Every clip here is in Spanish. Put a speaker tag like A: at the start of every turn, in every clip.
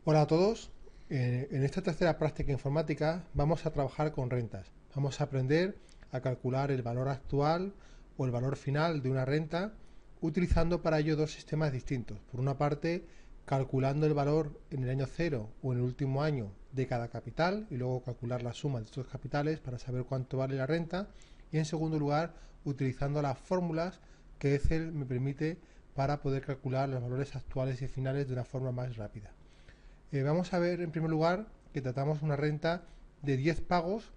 A: Hola a todos. En esta tercera práctica informática vamos a trabajar con rentas. Vamos a aprender a calcular el valor actual o el valor final de una renta utilizando para ello dos sistemas distintos. Por una parte, calculando el valor en el año cero o en el último año de cada capital y luego calcular la suma de estos capitales para saber cuánto vale la renta. Y en segundo lugar, utilizando las fórmulas que Excel me permite para poder calcular los valores actuales y finales de una forma más rápida. Vamos a ver en primer lugar que tratamos una renta de 10 pagos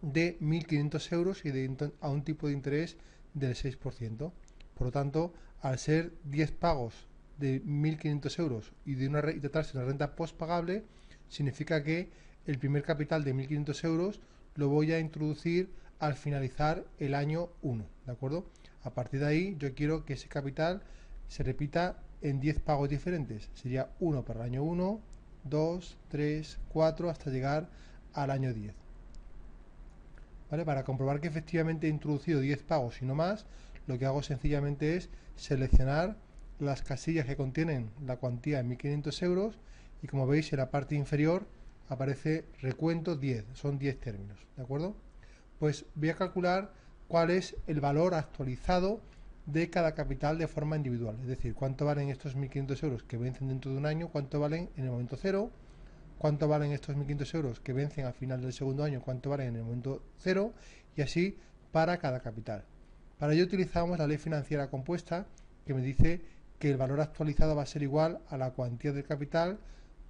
A: de 1.500 euros y a un tipo de interés del 6%. Por lo tanto, al ser 10 pagos de 1.500 euros y tratarse de una renta postpagable, significa que el primer capital de 1.500 euros lo voy a introducir al finalizar el año 1, ¿de acuerdo? A partir de ahí yo quiero que ese capital se repita en 10 pagos diferentes. Sería 1 para el año 1, 2, 3, 4 hasta llegar al año 10. ¿Vale? Para comprobar que efectivamente he introducido 10 pagos y no más, lo que hago sencillamente es seleccionar las casillas que contienen la cuantía en 1.500 euros y como veis en la parte inferior aparece recuento 10, son 10 términos, ¿de acuerdo? Pues voy a calcular cuál es el valor actualizado de cada capital de forma individual, es decir, cuánto valen estos 1.500 euros que vencen dentro de un año, cuánto valen en el momento cero, cuánto valen estos 1.500 euros que vencen al final del segundo año, cuánto valen en el momento cero y así para cada capital. Para ello utilizamos la ley financiera compuesta que me dice que el valor actualizado va a ser igual a la cuantía del capital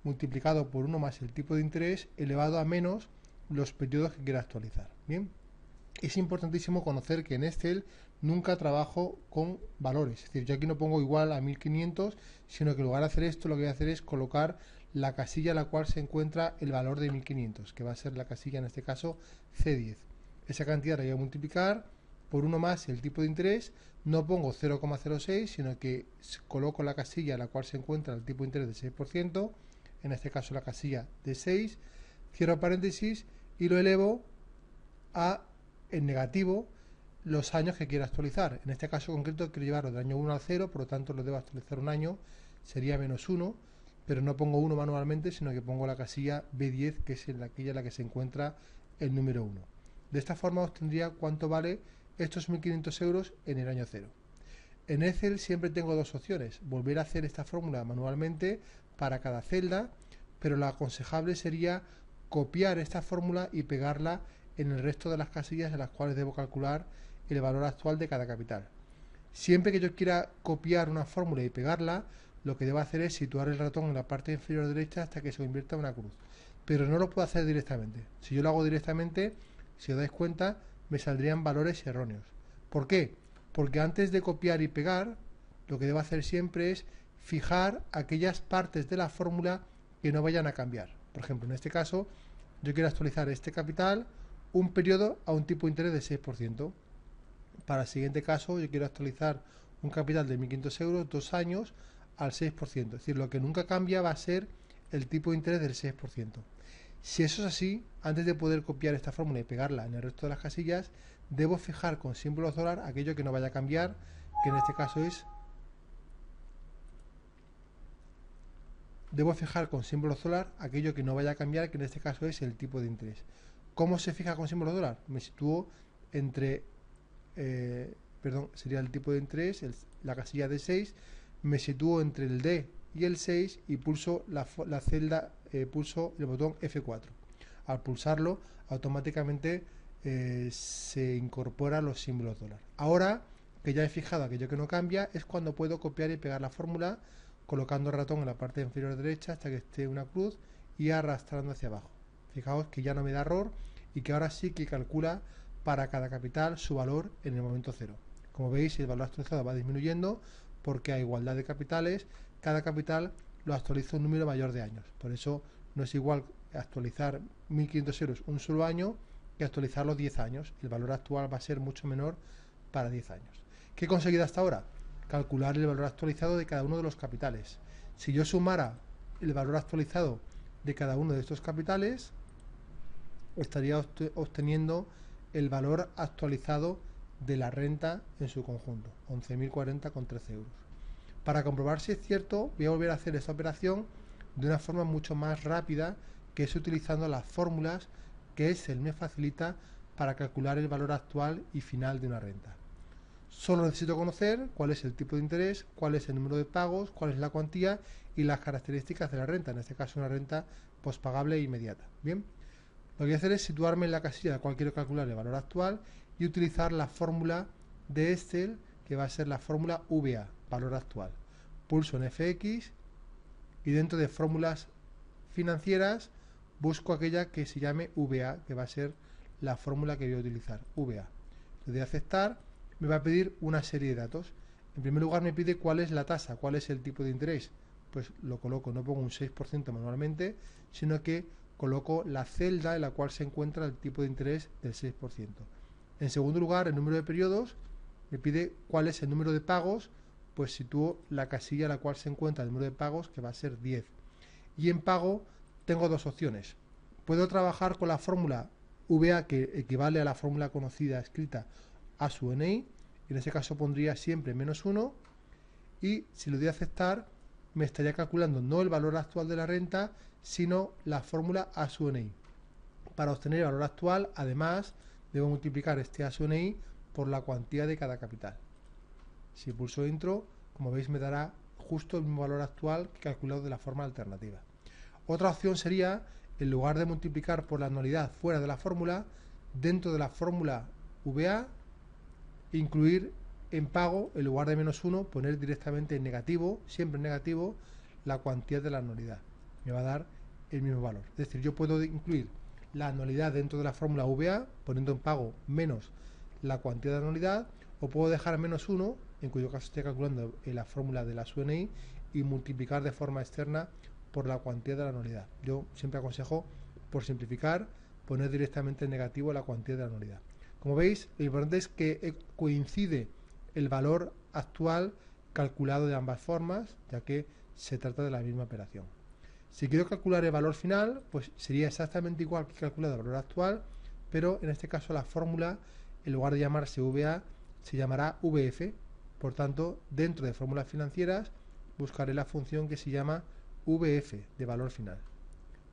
A: multiplicado por 1 más el tipo de interés elevado a menos los periodos que quiera actualizar. Bien, es importantísimo conocer que en Excel nunca trabajo con valores, es decir, yo aquí no pongo igual a 1.500, sino que en lugar de hacer esto lo que voy a hacer es colocar la casilla en la cual se encuentra el valor de 1.500, que va a ser la casilla en este caso C10. Esa cantidad la voy a multiplicar por 1 más el tipo de interés, no pongo 0,06, sino que coloco la casilla en la cual se encuentra el tipo de interés del 6%, en este caso la casilla de 6, cierro paréntesis y lo elevo a en negativo los años que quiera actualizar. En este caso concreto quiero llevarlo del año 1 al 0, por lo tanto lo debo actualizar un año, sería menos 1, pero no pongo 1 manualmente, sino que pongo la casilla B10, que es aquella en la que se encuentra el número 1. De esta forma obtendría cuánto vale estos 1.500 euros en el año 0. En Excel siempre tengo dos opciones, volver a hacer esta fórmula manualmente para cada celda, pero lo aconsejable sería copiar esta fórmula y pegarla en el resto de las casillas en las cuales debo calcular el valor actual de cada capital. Siempre que yo quiera copiar una fórmula y pegarla, lo que debo hacer es situar el ratón en la parte inferior derecha hasta que se convierta en una cruz. Pero no lo puedo hacer directamente. Si yo lo hago directamente, si os dais cuenta, me saldrían valores erróneos. ¿Por qué? Porque antes de copiar y pegar, lo que debo hacer siempre es fijar aquellas partes de la fórmula que no vayan a cambiar. Por ejemplo, en este caso, yo quiero actualizar este capital un periodo a un tipo de interés de 6%. Para el siguiente caso, yo quiero actualizar un capital de 1.500 euros, 2 años, al 6%. Es decir, lo que nunca cambia va a ser el tipo de interés del 6%. Si eso es así, antes de poder copiar esta fórmula y pegarla en el resto de las casillas, debo fijar con símbolos dólar aquello que no vaya a cambiar, que en este caso es... Debo fijar con símbolos dólar aquello que no vaya a cambiar, que en este caso es el tipo de interés. ¿Cómo se fija con símbolos dólar? Me sitúo entre... sería el tipo de interés, la casilla de 6, me sitúo entre el D y el 6 y pulso la celda, pulso el botón F4. Al pulsarlo, automáticamente se incorporan los símbolos dólar. Ahora que ya he fijado aquello que no cambia, es cuando puedo copiar y pegar la fórmula, colocando el ratón en la parte inferior derecha hasta que esté una cruz y arrastrando hacia abajo. Fijaos que ya no me da error y que ahora sí que calcula para cada capital su valor en el momento cero. Como veis, el valor actualizado va disminuyendo porque a igualdad de capitales, cada capital lo actualiza un número mayor de años. Por eso no es igual actualizar 1.500 euros un solo año que actualizarlo 10 años. El valor actual va a ser mucho menor para 10 años. ¿Qué he conseguido hasta ahora? Calcular el valor actualizado de cada uno de los capitales. Si yo sumara el valor actualizado de cada uno de estos capitales, estaría obteniendo el valor actualizado de la renta en su conjunto, 11.040,13 euros. Para comprobar si es cierto, voy a volver a hacer esta operación, de una forma mucho más rápida, que es utilizando las fórmulas que Excel me facilita para calcular el valor actual y final de una renta. Solo necesito conocer cuál es el tipo de interés, cuál es el número de pagos, cuál es la cuantía y las características de la renta, en este caso una renta postpagable e inmediata. Bien, lo que voy a hacer es situarme en la casilla de la cual quiero calcular el valor actual y utilizar la fórmula de Excel, que va a ser la fórmula VA, valor actual. Pulso en FX y dentro de fórmulas financieras busco aquella que se llame VA, que va a ser la fórmula que voy a utilizar, VA. Le doy a aceptar, me va a pedir una serie de datos. En primer lugar me pide cuál es la tasa, cuál es el tipo de interés. Pues lo coloco, no pongo un 6% manualmente, sino que coloco la celda en la cual se encuentra el tipo de interés del 6%. En segundo lugar, el número de periodos, me pide cuál es el número de pagos, pues sitúo la casilla en la cual se encuentra el número de pagos, que va a ser 10. Y en pago tengo dos opciones. Puedo trabajar con la fórmula VA, que equivale a la fórmula conocida escrita a su NI, y en ese caso pondría siempre -1, y si lo doy a aceptar, me estaría calculando no el valor actual de la renta, sino la fórmula a su NI. Para obtener el valor actual, además, debo multiplicar este a su NI por la cuantía de cada capital. Si pulso Intro, como veis, me dará justo el mismo valor actual que calculado de la forma alternativa. Otra opción sería, en lugar de multiplicar por la anualidad fuera de la fórmula, dentro de la fórmula VA, incluir en pago, en lugar de -1, poner directamente en negativo, siempre en negativo, la cuantía de la anualidad. Me va a dar el mismo valor. Es decir, yo puedo incluir la anualidad dentro de la fórmula VA, poniendo en pago menos la cuantía de anualidad, o puedo dejar -1, en cuyo caso estoy calculando la fórmula de la SUNI, y multiplicar de forma externa por la cuantía de la anualidad. Yo siempre aconsejo, por simplificar, poner directamente en negativo la cuantía de la anualidad. Como veis, lo importante es que coincide el valor actual calculado de ambas formas, ya que se trata de la misma operación. Si quiero calcular el valor final, pues sería exactamente igual que calculado el valor actual, pero en este caso la fórmula, en lugar de llamarse VA, se llamará VF. Por tanto, dentro de fórmulas financieras, buscaré la función que se llama VF, de valor final.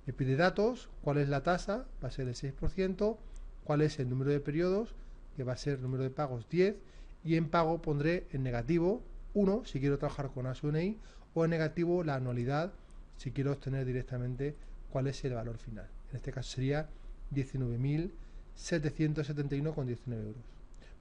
A: Me pide datos, cuál es la tasa, va a ser el 6%, cuál es el número de periodos, que va a ser el número de pagos 10, y en pago pondré en negativo 1, si quiero trabajar con ASUNI, o en negativo la anualidad, si quiero obtener directamente cuál es el valor final. En este caso sería 19.771,19 euros.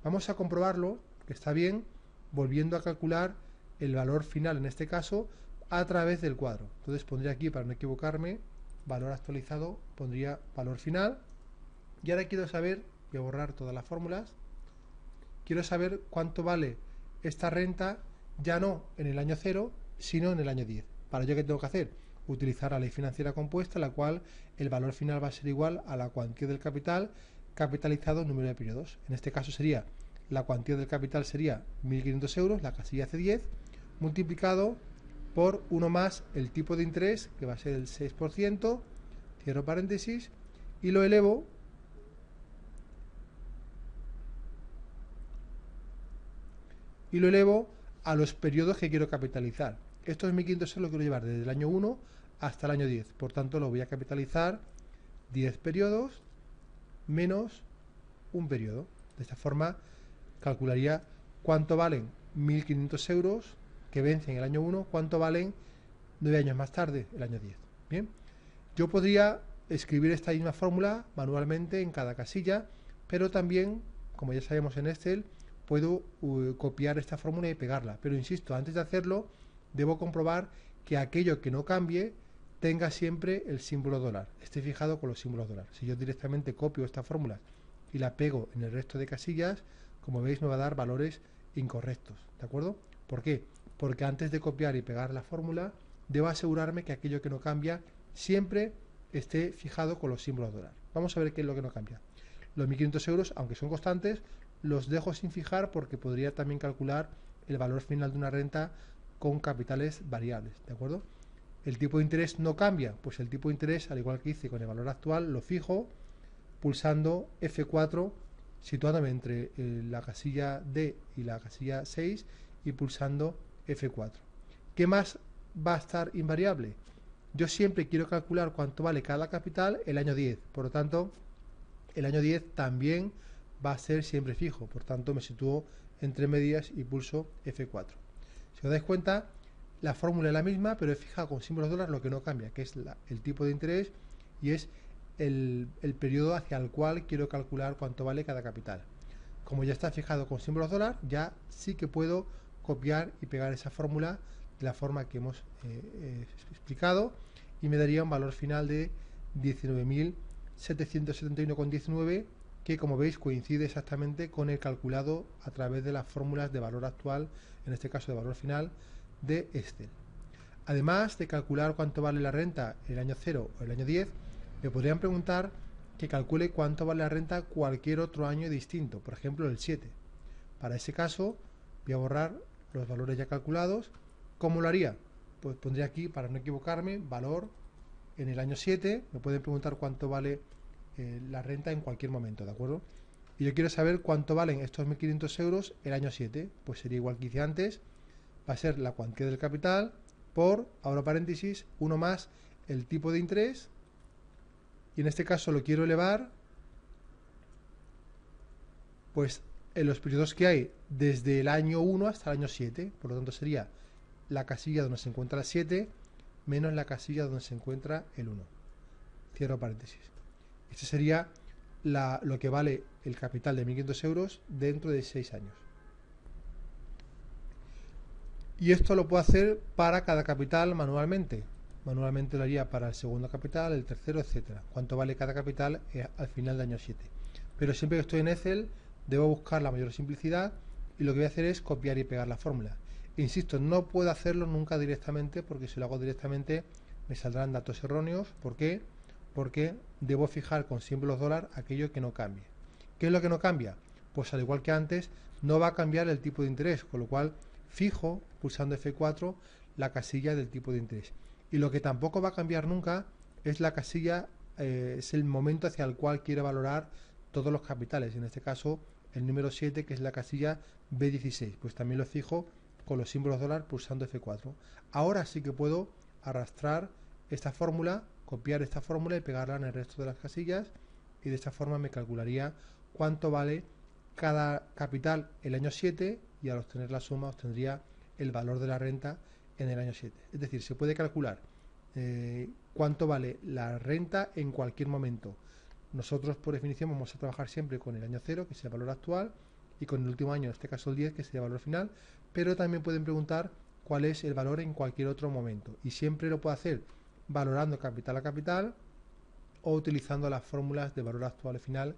A: Vamos a comprobarlo, que está bien, volviendo a calcular el valor final, en este caso, a través del cuadro. Entonces pondría aquí, para no equivocarme, valor actualizado, pondría valor final. Y ahora quiero saber, voy a borrar todas las fórmulas, quiero saber cuánto vale esta renta, ya no en el año 0, sino en el año 10. ¿Para ello qué tengo que hacer? Utilizar la ley financiera compuesta, la cual el valor final va a ser igual a la cuantía del capital capitalizado en número de periodos. En este caso sería, la cuantía del capital sería 1.500 euros, la casilla C10, multiplicado por 1 más el tipo de interés, que va a ser el 6%, cierro paréntesis, y lo elevo a los periodos que quiero capitalizar. Estos 1.500 euros lo quiero llevar desde el año 1 hasta el año 10. Por tanto, lo voy a capitalizar 10 periodos menos un periodo. De esta forma, calcularía cuánto valen 1.500 euros que vencen el año 1, cuánto valen 9 años más tarde, el año 10. Bien, yo podría escribir esta misma fórmula manualmente en cada casilla, pero también, como ya sabemos en Excel, puedo copiar esta fórmula y pegarla. Pero insisto, antes de hacerlo, debo comprobar que aquello que no cambie tenga siempre el símbolo dólar, esté fijado con los símbolos dólar. Si yo directamente copio esta fórmula y la pego en el resto de casillas, como veis me va a dar valores incorrectos, ¿de acuerdo? ¿Por qué? Porque antes de copiar y pegar la fórmula, debo asegurarme que aquello que no cambia siempre esté fijado con los símbolos dólar. Vamos a ver qué es lo que no cambia. Los 1.500 euros, aunque son constantes, los dejo sin fijar porque podría también calcular el valor final de una renta con capitales variables, ¿de acuerdo? El tipo de interés no cambia, pues el tipo de interés, al igual que hice con el valor actual, lo fijo pulsando F4, situándome entre la casilla D y la casilla 6 y pulsando F4. ¿Qué más va a estar invariable? Yo siempre quiero calcular cuánto vale cada capital el año 10. Por lo tanto, el año 10 también va a ser siempre fijo. Por tanto, me sitúo entre medias y pulso F4. Si os dais cuenta, la fórmula es la misma, pero he fijado con símbolos dólar lo que no cambia, que es el tipo de interés y es el periodo hacia el cual quiero calcular cuánto vale cada capital. Como ya está fijado con símbolos dólar, ya sí que puedo copiar y pegar esa fórmula de la forma que hemos explicado y me daría un valor final de 19.771,19, que como veis coincide exactamente con el calculado a través de las fórmulas de valor actual, en este caso de valor final, de Excel. Además de calcular cuánto vale la renta el año 0 o el año 10, me podrían preguntar que calcule cuánto vale la renta cualquier otro año distinto, por ejemplo el 7. Para ese caso voy a borrar los valores ya calculados. ¿Cómo lo haría? Pues pondría aquí, para no equivocarme, valor en el año 7. Me pueden preguntar cuánto vale la renta en cualquier momento, ¿de acuerdo? Y yo quiero saber cuánto valen estos 1.500 euros el año 7. Pues sería igual que hice antes. Va a ser la cuantía del capital por, abro paréntesis, 1 más el tipo de interés. Y en este caso lo quiero elevar, pues en los periodos que hay desde el año 1 hasta el año 7. Por lo tanto sería la casilla donde se encuentra el 7 menos la casilla donde se encuentra el 1. Cierro paréntesis. Este sería lo que vale el capital de 1.500 euros dentro de 6 años. Y esto lo puedo hacer para cada capital manualmente. Manualmente lo haría para el segundo capital, el tercero, etcétera. Cuánto vale cada capital al final del año 7. Pero siempre que estoy en Excel debo buscar la mayor simplicidad y lo que voy a hacer es copiar y pegar la fórmula. Insisto, no puedo hacerlo nunca directamente, porque si lo hago directamente me saldrán datos erróneos. ¿Por qué? Porque debo fijar con símbolos dólar aquello que no cambie. ¿Qué es lo que no cambia? Pues al igual que antes, no va a cambiar el tipo de interés, con lo cual fijo, pulsando F4, la casilla del tipo de interés. Y lo que tampoco va a cambiar nunca es la casilla, es el momento hacia el cual quiero valorar todos los capitales. En este caso, el número 7, que es la casilla B16. Pues también lo fijo con los símbolos dólar pulsando F4. Ahora sí que puedo arrastrar esta fórmula, copiar esta fórmula y pegarla en el resto de las casillas, y de esta forma me calcularía cuánto vale cada capital el año 7, y al obtener la suma obtendría el valor de la renta en el año 7. Es decir, se puede calcular cuánto vale la renta en cualquier momento. Nosotros por definición vamos a trabajar siempre con el año 0, que es el valor actual, y con el último año, en este caso el 10, que sería el valor final, pero también pueden preguntar cuál es el valor en cualquier otro momento, y siempre lo puedo hacer valorando capital a capital o utilizando las fórmulas de valor actual y final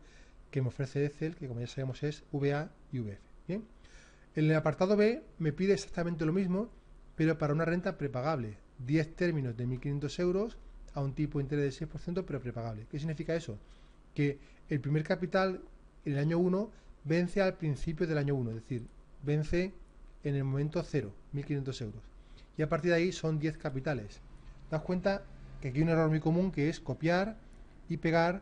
A: que me ofrece Excel, que como ya sabemos es VA y VF. Bien. En el apartado B me pide exactamente lo mismo, pero para una renta prepagable, 10 términos de 1.500 euros a un tipo de interés del 6%, pero prepagable. ¿Qué significa eso? Que el primer capital en el año 1 vence al principio del año 1, es decir, vence en el momento 0, 1.500 euros. Y a partir de ahí son 10 capitales. Daos cuenta que aquí hay un error muy común, que es copiar y pegar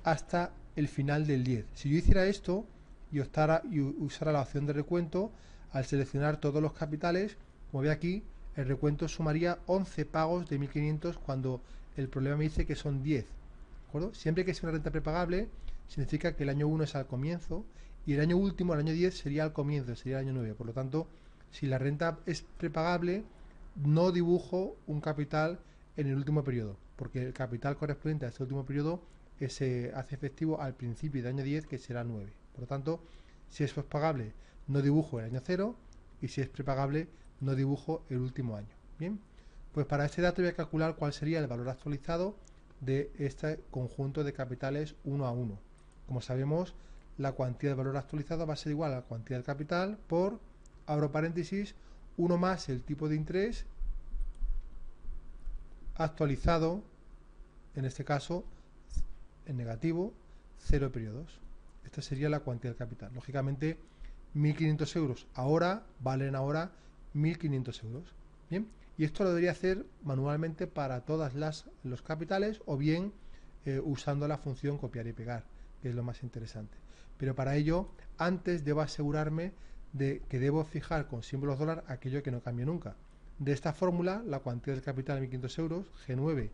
A: hasta el final del 10. Si yo hiciera esto y usara la opción de recuento, al seleccionar todos los capitales, como ve aquí, el recuento sumaría 11 pagos de 1.500 cuando el problema me dice que son 10. ¿De acuerdo? Siempre que sea una renta prepagable, significa que el año 1 es al comienzo y el año último, el año 10, sería al comienzo, sería el año 9. Por lo tanto, si la renta es prepagable, no dibujo un capital en el último periodo, porque el capital correspondiente a este último periodo se hace efectivo al principio del año 10, que será 9. Por lo tanto, si es pospagable, no dibujo el año 0, y si es prepagable, no dibujo el último año. Bien, pues para este dato voy a calcular cuál sería el valor actualizado de este conjunto de capitales 1 a 1. Como sabemos, la cuantía de valor actualizado va a ser igual a la cuantía del capital por, abro paréntesis, 1 más el tipo de interés actualizado, en este caso en negativo, 0 periodos. Esta sería la cuantía del capital. Lógicamente, 1.500 euros ahora valen ahora 1.500 euros. Bien, y esto lo debería hacer manualmente para todas los capitales, o bien usando la función copiar y pegar, que es lo más interesante. Pero para ello, antes debo asegurarme de que debo fijar con símbolos dólar aquello que no cambie nunca. de esta fórmula, la cuantía del capital de 1.500 euros, G9,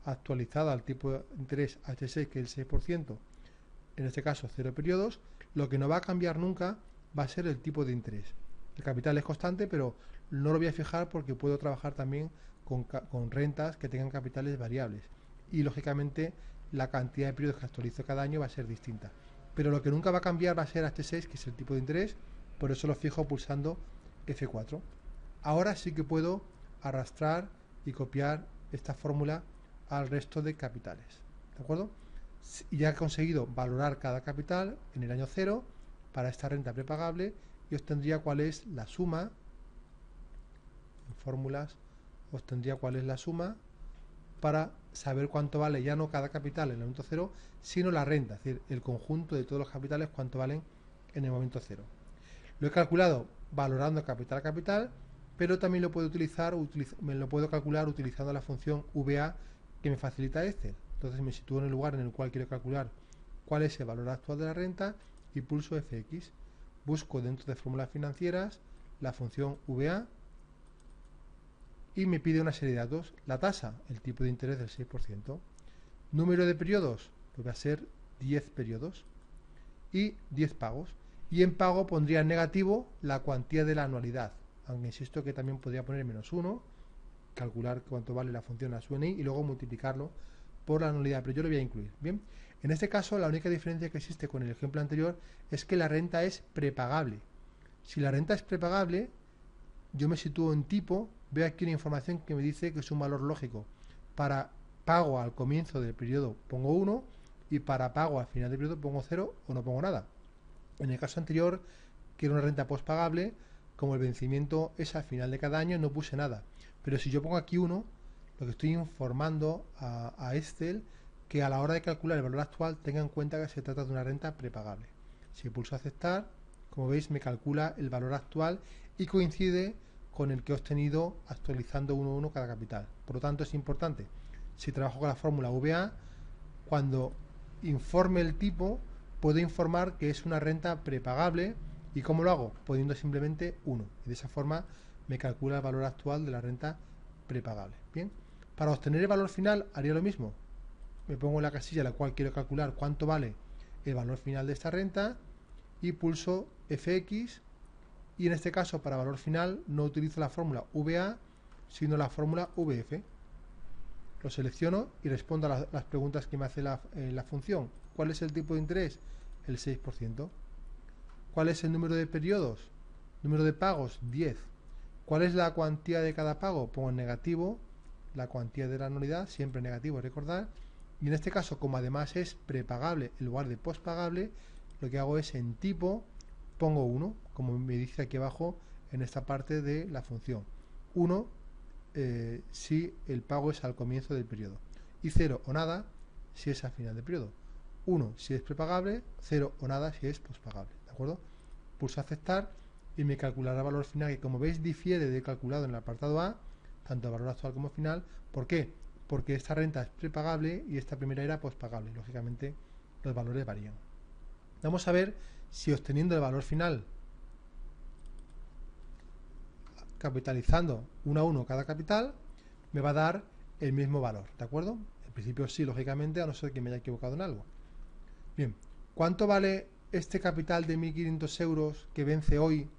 A: actualizada al tipo de interés H6, que es el 6%, en este caso 0 periodos, lo que no va a cambiar nunca va a ser el tipo de interés. El capital es constante, pero no lo voy a fijar porque puedo trabajar también con rentas que tengan capitales variables. Y lógicamente la cantidad de periodos que actualizo cada año va a ser distinta. Pero lo que nunca va a cambiar va a ser H6, que es el tipo de interés, por eso lo fijo pulsando F4. Ahora sí que puedo arrastrar y copiar esta fórmula al resto de capitales. ¿De acuerdo? Y ya he conseguido valorar cada capital en el año 0 para esta renta prepagable y obtendría cuál es la suma. En fórmulas obtendría cuál es la suma para saber cuánto vale ya no cada capital en el momento 0, sino la renta, es decir, el conjunto de todos los capitales, cuánto valen en el momento 0. Lo he calculado valorando capital a capital, pero también lo puedo lo puedo calcular utilizando la función VA que me facilita Excel. Entonces me sitúo en el lugar en el cual quiero calcular cuál es el valor actual de la renta y pulso FX. Busco dentro de fórmulas financieras la función VA y me pide una serie de datos. La tasa, el tipo de interés del 6%. Número de periodos, pues va a ser 10 periodos y 10 pagos. Y en pago pondría en negativo la cuantía de la anualidad, aunque insisto que también podría poner -1, calcular cuánto vale la función a su NI y luego multiplicarlo por la anualidad, pero yo lo voy a incluir. Bien, en este caso la única diferencia que existe con el ejemplo anterior es que la renta es prepagable. Si la renta es prepagable, yo me sitúo en tipo, veo aquí una información que me dice que es un valor lógico. Para pago al comienzo del periodo pongo 1 y para pago al final del periodo pongo 0 o no pongo nada. En el caso anterior, que era una renta postpagable, como el vencimiento es al final de cada año, no puse nada. Pero si yo pongo aquí 1, lo que estoy informando a Excel que a la hora de calcular el valor actual tenga en cuenta que se trata de una renta prepagable. Si pulso aceptar, como veis me calcula el valor actual y coincide con el que he obtenido actualizando 1 a 1 cada capital. Por lo tanto es importante, si trabajo con la fórmula VA, cuando informe el tipo, puedo informar que es una renta prepagable. ¿Y cómo lo hago? Poniendo simplemente 1. Y de esa forma me calcula el valor actual de la renta prepagable. Bien, para obtener el valor final haría lo mismo. Me pongo en la casilla en la cual quiero calcular cuánto vale el valor final de esta renta y pulso FX. Y en este caso, para valor final, no utilizo la fórmula VA, sino la fórmula VF. Lo selecciono y respondo a las preguntas que me hace la función. ¿Cuál es el tipo de interés? El 6%. ¿Cuál es el número de periodos? Número de pagos, 10. ¿Cuál es la cuantía de cada pago? Pongo en negativo la cuantía de la anualidad, siempre negativo, recordar. Y en este caso, como además es prepagable en lugar de postpagable, lo que hago es en tipo, pongo 1, como me dice aquí abajo en esta parte de la función. 1 si el pago es al comienzo del periodo. Y 0 o nada si es al final del periodo. 1 si es prepagable, 0 o nada si es postpagable. ¿De acuerdo? Pulso aceptar y me calculará el valor final, que como veis difiere de calculado en el apartado A, tanto el valor actual como final. ¿Por qué? Porque esta renta es prepagable y esta primera era postpagable. Lógicamente los valores varían. Vamos a ver si obteniendo el valor final, capitalizando 1 a 1 cada capital, me va a dar el mismo valor. ¿De acuerdo? En principio sí, lógicamente, a no ser que me haya equivocado en algo. Bien, ¿cuánto vale este capital de 1.500 euros que vence hoy?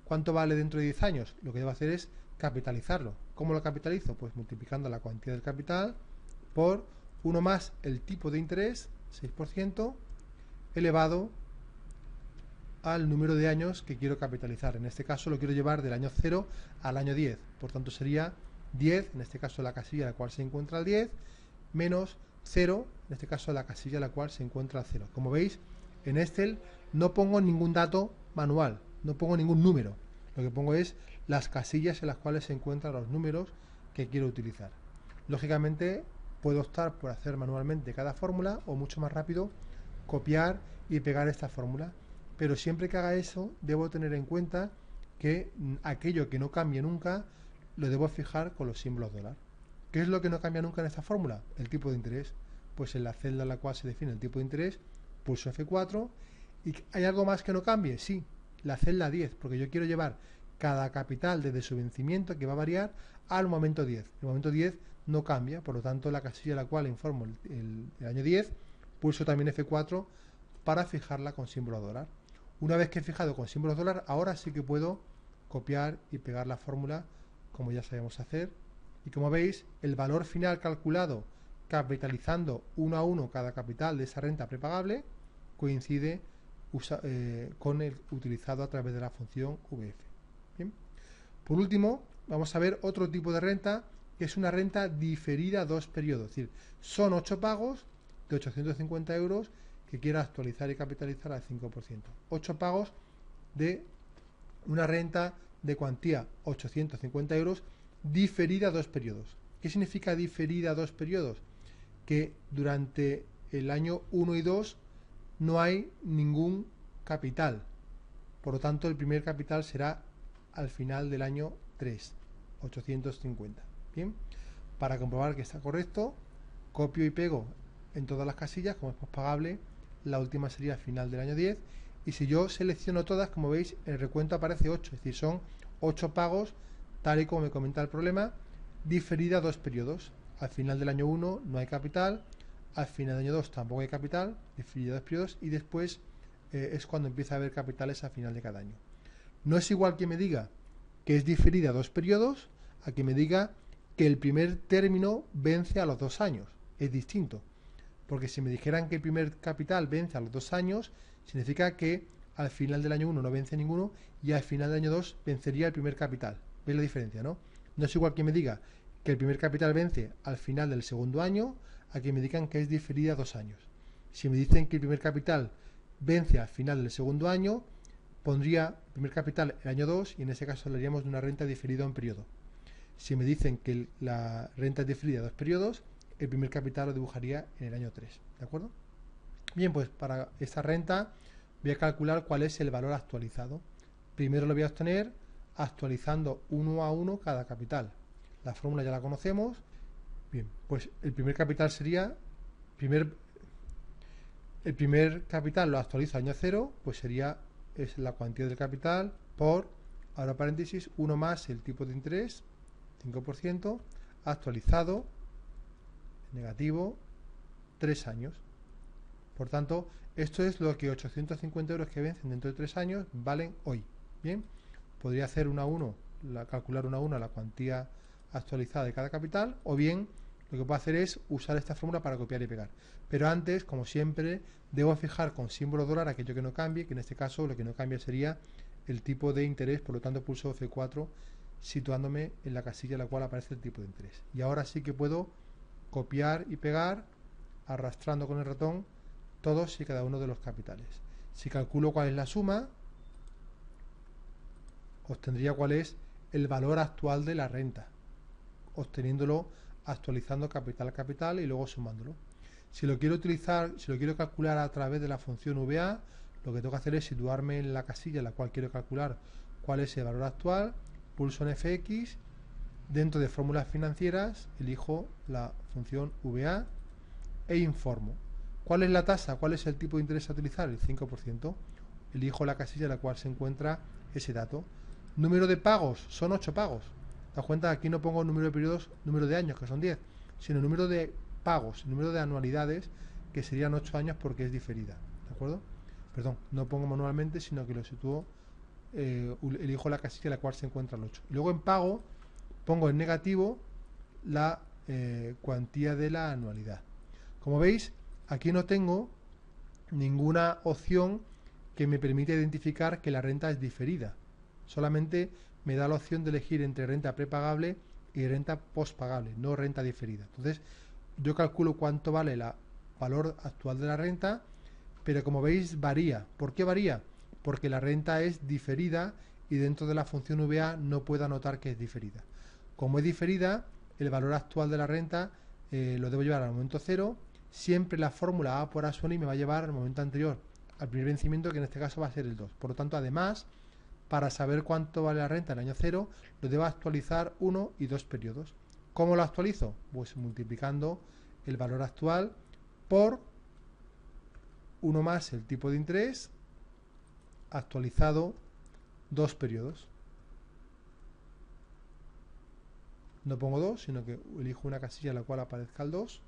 A: ¿Cuánto vale dentro de 10 años? Lo que debo hacer es capitalizarlo. ¿Cómo lo capitalizo? Pues multiplicando la cuantía del capital por 1 más el tipo de interés, 6%, elevado al número de años que quiero capitalizar. En este caso lo quiero llevar del año 0 al año 10. Por tanto sería 10, en este caso la casilla en la cual se encuentra el 10, menos 0, en este caso la casilla en la cual se encuentra el 0. Como veis, en Excel no pongo ningún dato manual, no pongo ningún número. Lo que pongo es las casillas en las cuales se encuentran los números que quiero utilizar. Lógicamente puedo optar por hacer manualmente cada fórmula o mucho más rápido copiar y pegar esta fórmula. Pero siempre que haga eso debo tener en cuenta que aquello que no cambie nunca lo debo fijar con los símbolos dólar. ¿Qué es lo que no cambia nunca en esta fórmula? El tipo de interés. Pues en la celda en la cual se define el tipo de interés, pulso F4. ¿Y hay algo más que no cambie? Sí, la celda 10, porque yo quiero llevar cada capital desde su vencimiento, que va a variar al momento 10. El momento 10 no cambia, por lo tanto la casilla a la cual informo el año 10, pulso también F4 para fijarla con símbolo dólar. Una vez que he fijado con símbolo dólar, ahora sí que puedo copiar y pegar la fórmula como ya sabemos hacer. Y como veis, el valor final calculado capitalizando uno a uno cada capital de esa renta prepagable coincide con el utilizado a través de la función VF. Bien. Por último, vamos a ver otro tipo de renta, que es una renta diferida a 2 periodos. Es decir, son 8 pagos de 850 euros que quiero actualizar y capitalizar al 5%. 8 pagos de una renta de cuantía 850 euros diferida a 2 periodos. ¿Qué significa diferida a 2 periodos? Que durante el año 1 y 2 no hay ningún capital. Por lo tanto, el primer capital será al final del año 3, 850. Bien, para comprobar que está correcto, copio y pego en todas las casillas, como es pospagable, la última sería al final del año 10, y si yo selecciono todas, como veis, el recuento aparece 8, es decir, son 8 pagos, tal y como me comenta el problema, diferida a 2 periodos. Al final del año 1 no hay capital, al final del año 2 tampoco hay capital, diferida a 2 periodos, y después es cuando empieza a haber capitales al final de cada año. No es igual que me diga que es diferida a 2 periodos, a que me diga que el primer término vence a los 2 años. Es distinto. Porque si me dijeran que el primer capital vence a los 2 años, significa que al final del año 1 no vence ninguno y al final del año 2 vencería el primer capital. ¿Veis la diferencia, no? No es igual que me diga que el primer capital vence al final del segundo año, a que me digan que es diferida a 2 años. Si me dicen que el primer capital vence al final del segundo año, pondría el primer capital el año 2 y en ese caso hablaríamos de una renta diferida a un periodo. Si me dicen que la renta es diferida a 2 periodos, el primer capital lo dibujaría en el año 3. ¿De acuerdo? Bien, pues para esta renta voy a calcular cuál es el valor actualizado. Primero lo voy a obtener actualizando uno a uno cada capital. La fórmula ya la conocemos. Bien, pues el primer capital sería, el primer capital lo actualizo a año 0, pues es la cuantía del capital por, ahora paréntesis, 1 más el tipo de interés, 5%, actualizado, negativo, 3 años. Por tanto, esto es lo que 850 euros que vencen dentro de 3 años valen hoy. Bien, podría hacer uno a uno, calcular uno a uno la cuantía actualizada de cada capital, o bien lo que puedo hacer es usar esta fórmula para copiar y pegar. Pero antes, como siempre, debo fijar con símbolo dólar aquello que no cambie, que en este caso lo que no cambia sería el tipo de interés, por lo tanto pulso F4 situándome en la casilla en la cual aparece el tipo de interés. Y ahora sí que puedo copiar y pegar arrastrando con el ratón todos y cada uno de los capitales. Si calculo cuál es la suma, obtendría cuál es el valor actual de la renta, obteniéndolo actualizando capital a capital y luego sumándolo. Si lo quiero utilizar, si lo quiero calcular a través de la función VA, lo que tengo que hacer es situarme en la casilla en la cual quiero calcular cuál es el valor actual, pulso en FX, dentro de fórmulas financieras elijo la función VA e informo. ¿Cuál es la tasa? ¿Cuál es el tipo de interés a utilizar? El 5%. Elijo la casilla en la cual se encuentra ese dato. Número de pagos, son 8 pagos. ¿Te das cuenta? Aquí no pongo número de periodos, número de años, que son 10, sino número de pagos, número de anualidades, que serían 8 años porque es diferida. ¿De acuerdo? Perdón, no pongo manualmente, sino que lo sitúo, elijo la casilla en la cual se encuentra el 8. Luego en pago pongo en negativo la cuantía de la anualidad. Como veis, aquí no tengo ninguna opción que me permita identificar que la renta es diferida. Solamente me da la opción de elegir entre renta prepagable y renta postpagable, no renta diferida. Entonces, yo calculo cuánto vale el valor actual de la renta, pero como veis varía. ¿Por qué varía? Porque la renta es diferida y dentro de la función VA no puedo anotar que es diferida. Como es diferida, el valor actual de la renta lo debo llevar al momento 0. Siempre la fórmula A por A sub I me va a llevar al momento anterior, al primer vencimiento, que en este caso va a ser el 2. Por lo tanto, además, para saber cuánto vale la renta en el año 0, lo debo actualizar 1 y 2 periodos. ¿Cómo lo actualizo? Pues multiplicando el valor actual por 1 más el tipo de interés actualizado 2 periodos. no pongo 2, sino que elijo una casilla en la cual aparezca el 2.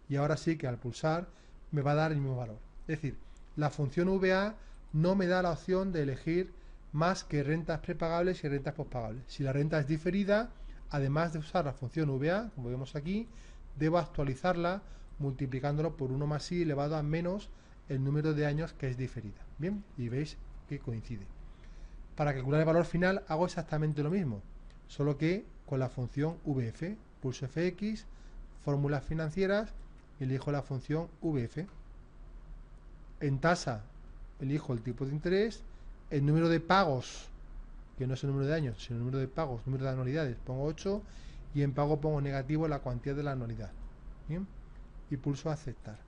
A: Y ahora sí que al pulsar me va a dar el mismo valor. Es decir, la función VA no me da la opción de elegir más que rentas prepagables y rentas postpagables. Si la renta es diferida, además de usar la función VA, como vemos aquí, debo actualizarla multiplicándolo por 1 más i elevado a menos el número de años que es diferida. Bien, y veis que coincide. Para calcular el valor final hago exactamente lo mismo, solo que con la función VF. Pulso FX, fórmulas financieras, elijo la función VF. En tasa elijo el tipo de interés, el número de pagos, que no es el número de años, sino el número de pagos, número de anualidades, pongo 8, y en pago pongo negativo la cuantía de la anualidad. Bien, y pulso aceptar.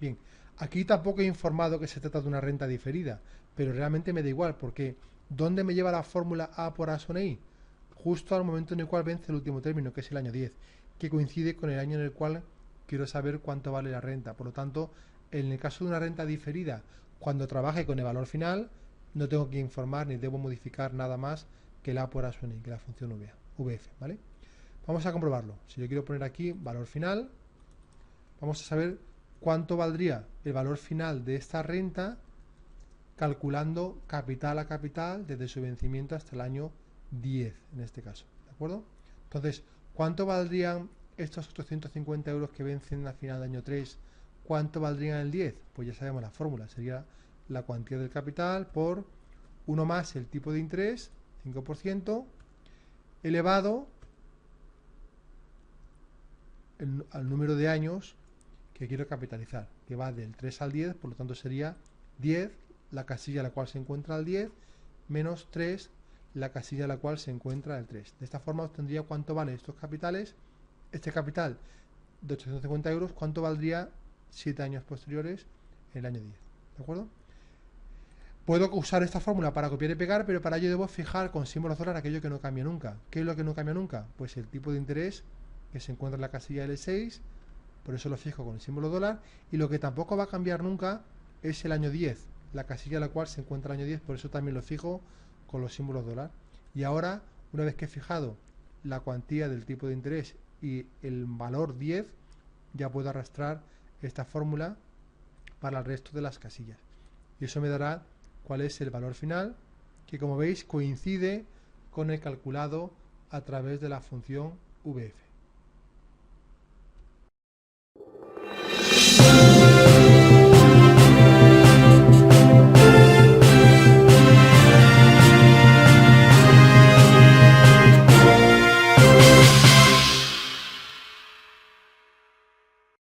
A: Bien, aquí tampoco he informado que se trata de una renta diferida, pero realmente me da igual, porque ¿dónde me lleva la fórmula A por A son I? Justo al momento en el cual vence el último término, que es el año 10, que coincide con el año en el cual quiero saber cuánto vale la renta. Por lo tanto, en el caso de una renta diferida, cuando trabaje con el valor final, no tengo que informar ni debo modificar nada más que el A por A son I, que la función VF, ¿vale? Vamos a comprobarlo. Si yo quiero poner aquí valor final, vamos a saber cuánto valdría el valor final de esta renta calculando capital a capital desde su vencimiento hasta el año 10, en este caso, ¿de acuerdo? Entonces, ¿cuánto valdrían estos 850 euros que vencen al final del año 3? ¿Cuánto valdrían el 10? Pues ya sabemos la fórmula, sería la cuantía del capital por 1 más el tipo de interés, 5%, elevado al número de años que quiero capitalizar, que va del 3 al 10, por lo tanto sería 10, la casilla en la cual se encuentra el 10, menos 3, la casilla en la cual se encuentra el 3. De esta forma obtendría cuánto valen estos capitales, este capital de 850 euros, cuánto valdría 7 años posteriores en el año 10. ¿De acuerdo? Puedo usar esta fórmula para copiar y pegar, pero para ello debo fijar con símbolos dólar aquello que no cambia nunca. ¿Qué es lo que no cambia nunca? Pues el tipo de interés que se encuentra en la casilla L6, por eso lo fijo con el símbolo dólar, y lo que tampoco va a cambiar nunca es el año 10, la casilla en la cual se encuentra el año 10, por eso también lo fijo con los símbolos dólar. Y ahora, una vez que he fijado la cuantía del tipo de interés y el valor 10, ya puedo arrastrar esta fórmula para el resto de las casillas. Y eso me dará cuál es el valor final, que como veis coincide con el calculado a través de la función VF.